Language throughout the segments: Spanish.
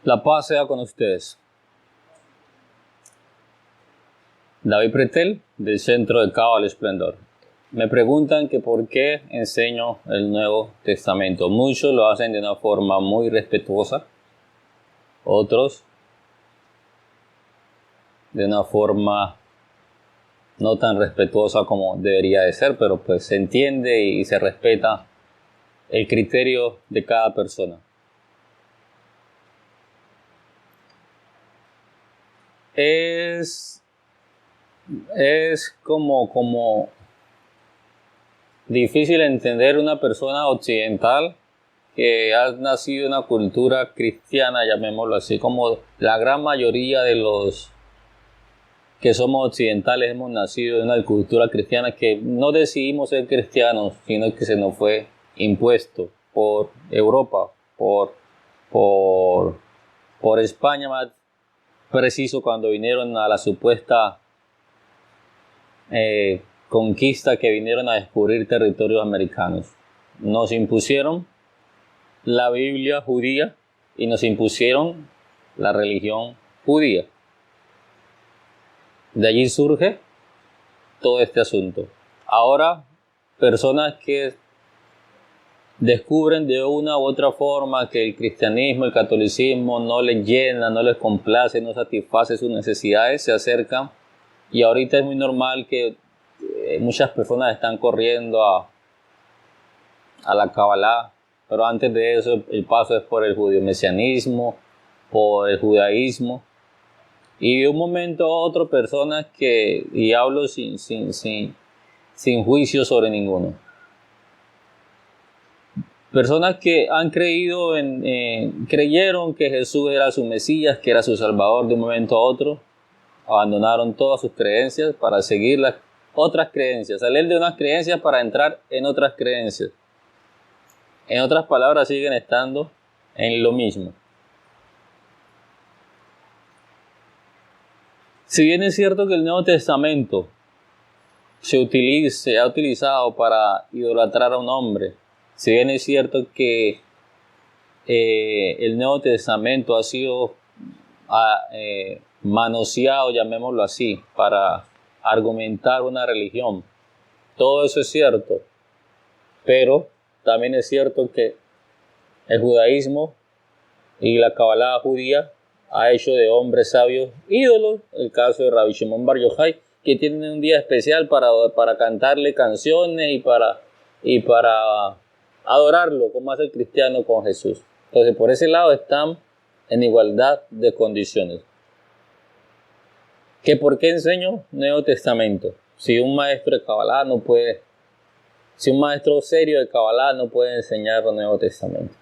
La paz sea con ustedes. David Pretel, del Centro de Cábala Esplendor. Me preguntan que por qué enseño el Nuevo Testamento. Muchos lo hacen de una forma muy respetuosa, otros de una forma no tan respetuosa como debería de ser, pero pues se entiende y se respeta el criterio de cada persona. Es como difícil entender una persona occidental que ha nacido en una cultura cristiana, llamémoslo así, como la gran mayoría de los que somos occidentales hemos nacido en una cultura cristiana, que no decidimos ser cristianos, sino que se nos fue impuesto por Europa, por España, más preciso, cuando vinieron a la supuesta conquista, que vinieron a descubrir territorios americanos. Nos impusieron la Biblia judía y nos impusieron la religión judía. De allí surge todo este asunto. Ahora, personas que descubren de una u otra forma que el cristianismo, el catolicismo no les llena, no les complace, no satisface sus necesidades, se acercan, y ahorita es muy normal que muchas personas están corriendo a la Kabbalah, pero antes de eso el paso es por el judeo-mesianismo, por el judaísmo, y de un momento a otro personas que, y hablo sin juicio sobre ninguno, personas que han creído creyeron que Jesús era su Mesías, que era su Salvador, de un momento a otro abandonaron todas sus creencias para seguir las otras creencias, salir de unas creencias para entrar en otras creencias. En otras palabras, siguen estando en lo mismo. Si bien es cierto que el Nuevo Testamento se ha utilizado para idolatrar a un hombre, si bien es cierto que el Nuevo Testamento ha sido manoseado, llamémoslo así, para argumentar una religión, todo eso es cierto, pero también es cierto que el judaísmo y la Kabbalah judía ha hecho de hombres sabios ídolos. El caso de Rabbi Shimon Bar Yochai, que tiene un día especial para cantarle canciones y para adorarlo, como hace el cristiano con Jesús. Entonces, por ese lado están en igualdad de condiciones. ¿Que por qué enseño Nuevo Testamento? Si un maestro de Kabbalah si un maestro serio de Kabbalah no puede enseñar el Nuevo Testamento.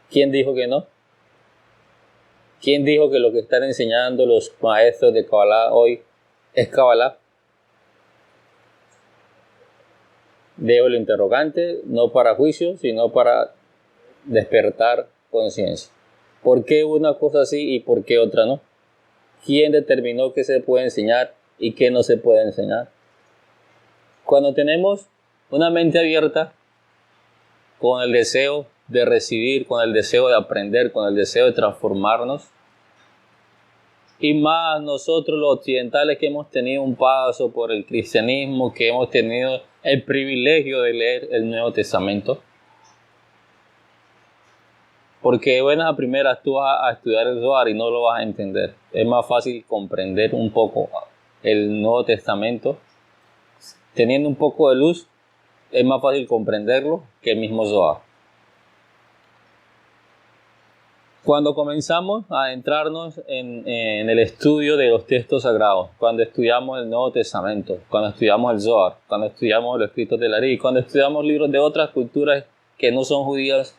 ¿Quién dijo que no? ¿Quién dijo que lo que están enseñando los maestros de Kabbalah hoy es Kabbalah? Dejo el interrogante, no para juicio, sino para despertar conciencia. ¿Por qué una cosa sí y por qué otra no? ¿Quién determinó qué se puede enseñar y qué no se puede enseñar? Cuando tenemos una mente abierta, con el deseo de recibir, con el deseo de aprender, con el deseo de transformarnos, y más nosotros los occidentales que hemos tenido un paso por el cristianismo, que hemos tenido el privilegio de leer el Nuevo Testamento, porque de buenas a primeras tú vas a estudiar el Zohar y no lo vas a entender. Es más fácil comprender un poco el Nuevo Testamento teniendo un poco de luz. Es más fácil comprenderlo que el mismo Zohar. Cuando comenzamos a adentrarnos en el estudio de los textos sagrados, cuando estudiamos el Nuevo Testamento, cuando estudiamos el Zohar, cuando estudiamos los escritos de Larí, cuando estudiamos libros de otras culturas que no son judías,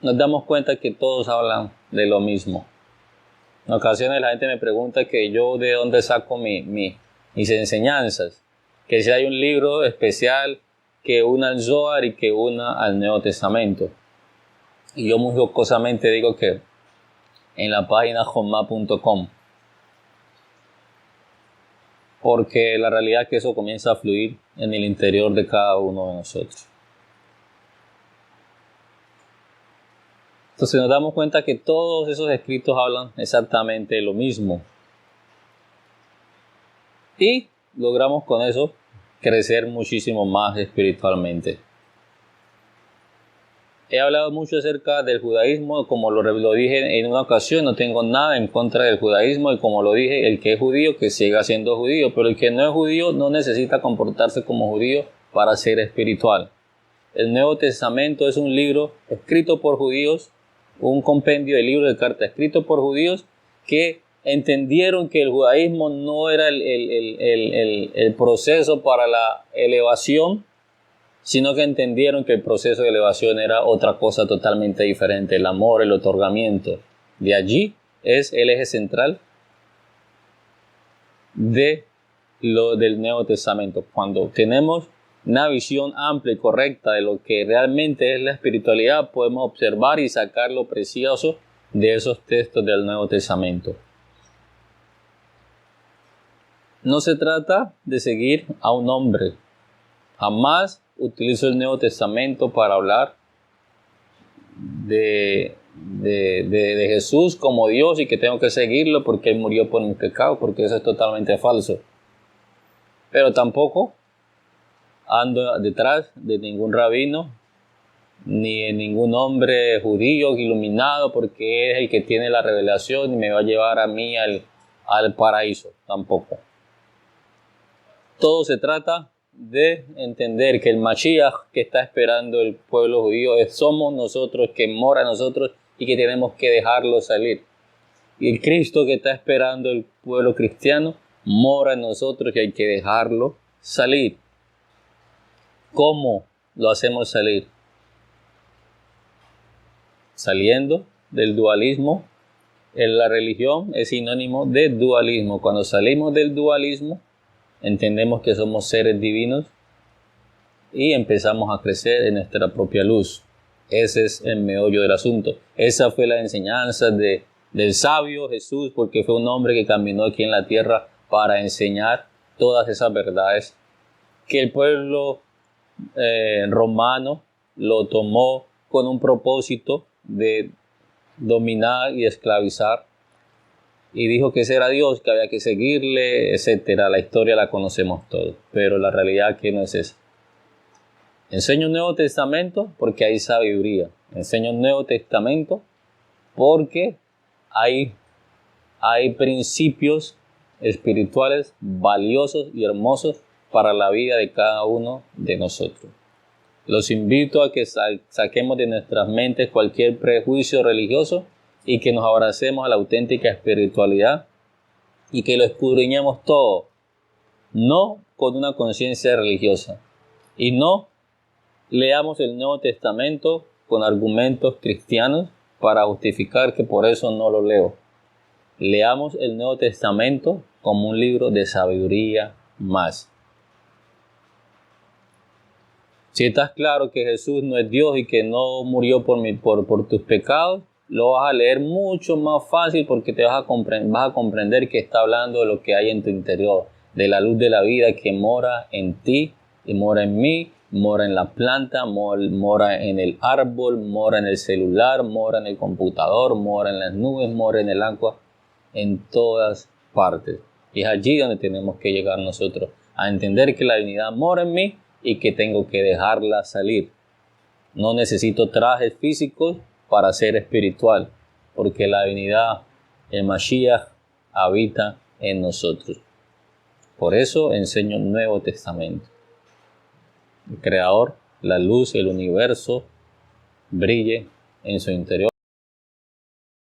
nos damos cuenta que todos hablan de lo mismo. En ocasiones la gente me pregunta que yo de dónde saco mis enseñanzas, que si hay un libro especial que una al Zohar y que una al Nuevo Testamento. Y yo muy jocosamente digo que en la página jomma.com, porque la realidad es que eso comienza a fluir en el interior de cada uno de nosotros. Entonces nos damos cuenta que todos esos escritos hablan exactamente de lo mismo. Y logramos con eso crecer muchísimo más espiritualmente. He hablado mucho acerca del judaísmo, como lo dije en una ocasión, no tengo nada en contra del judaísmo y como lo dije, el que es judío que siga siendo judío, pero el que no es judío no necesita comportarse como judío para ser espiritual. El Nuevo Testamento es un libro escrito por judíos, un compendio de libros de cartas escrito por judíos que entendieron que el judaísmo no era el proceso para la elevación, sino que entendieron que el proceso de elevación era otra cosa totalmente diferente, el amor, el otorgamiento. De allí es el eje central del Nuevo Testamento. Cuando tenemos una visión amplia y correcta de lo que realmente es la espiritualidad, podemos observar y sacar lo precioso de esos textos del Nuevo Testamento. No se trata de seguir a un hombre. Jamás utilizo el Nuevo Testamento para hablar de Jesús como Dios y que tengo que seguirlo porque Él murió por mi pecado, porque eso es totalmente falso. Pero tampoco ando detrás de ningún rabino ni de ningún hombre judío iluminado porque es el que tiene la revelación y me va a llevar a mí al paraíso. Tampoco. Todo se trata de entender que el Mashiach que está esperando el pueblo judío somos nosotros, que mora en nosotros y que tenemos que dejarlo salir. Y el Cristo que está esperando el pueblo cristiano mora en nosotros y hay que dejarlo salir. ¿Cómo lo hacemos salir? Saliendo del dualismo. En la religión es sinónimo de dualismo. Cuando salimos del dualismo, entendemos que somos seres divinos y empezamos a crecer en nuestra propia luz. Ese es el meollo del asunto. Esa fue la enseñanza del sabio Jesús, porque fue un hombre que caminó aquí en la tierra para enseñar todas esas verdades que el pueblo romano lo tomó con un propósito de dominar y esclavizar. Y dijo que ese era Dios, que había que seguirle, etc. La historia la conocemos todos, pero la realidad que no es esa. Enseño un Nuevo Testamento porque hay sabiduría. Enseño un Nuevo Testamento porque hay principios espirituales valiosos y hermosos para la vida de cada uno de nosotros. Los invito a que saquemos de nuestras mentes cualquier prejuicio religioso y que nos abracemos a la auténtica espiritualidad y que lo escudriñemos todo, no con una conciencia religiosa, y no leamos el Nuevo Testamento con argumentos cristianos para justificar que por eso no lo leo. Leamos el Nuevo Testamento como un libro de sabiduría más. Si estás claro que Jesús no es Dios y que no murió por tus pecados, lo vas a leer mucho más fácil porque vas a comprender que está hablando de lo que hay en tu interior, de la luz de la vida que mora en ti y mora en mí, mora en la planta, mora en el árbol, mora en el celular, mora en el computador, mora en las nubes, mora en el agua, en todas partes. Y es allí donde tenemos que llegar nosotros, a entender que la divinidad mora en mí y que tengo que dejarla salir. No necesito trajes físicos para ser espiritual, porque la divinidad, el Mashiach, habita en nosotros. Por eso enseño el Nuevo Testamento. El Creador, la luz, el universo, brille en su interior.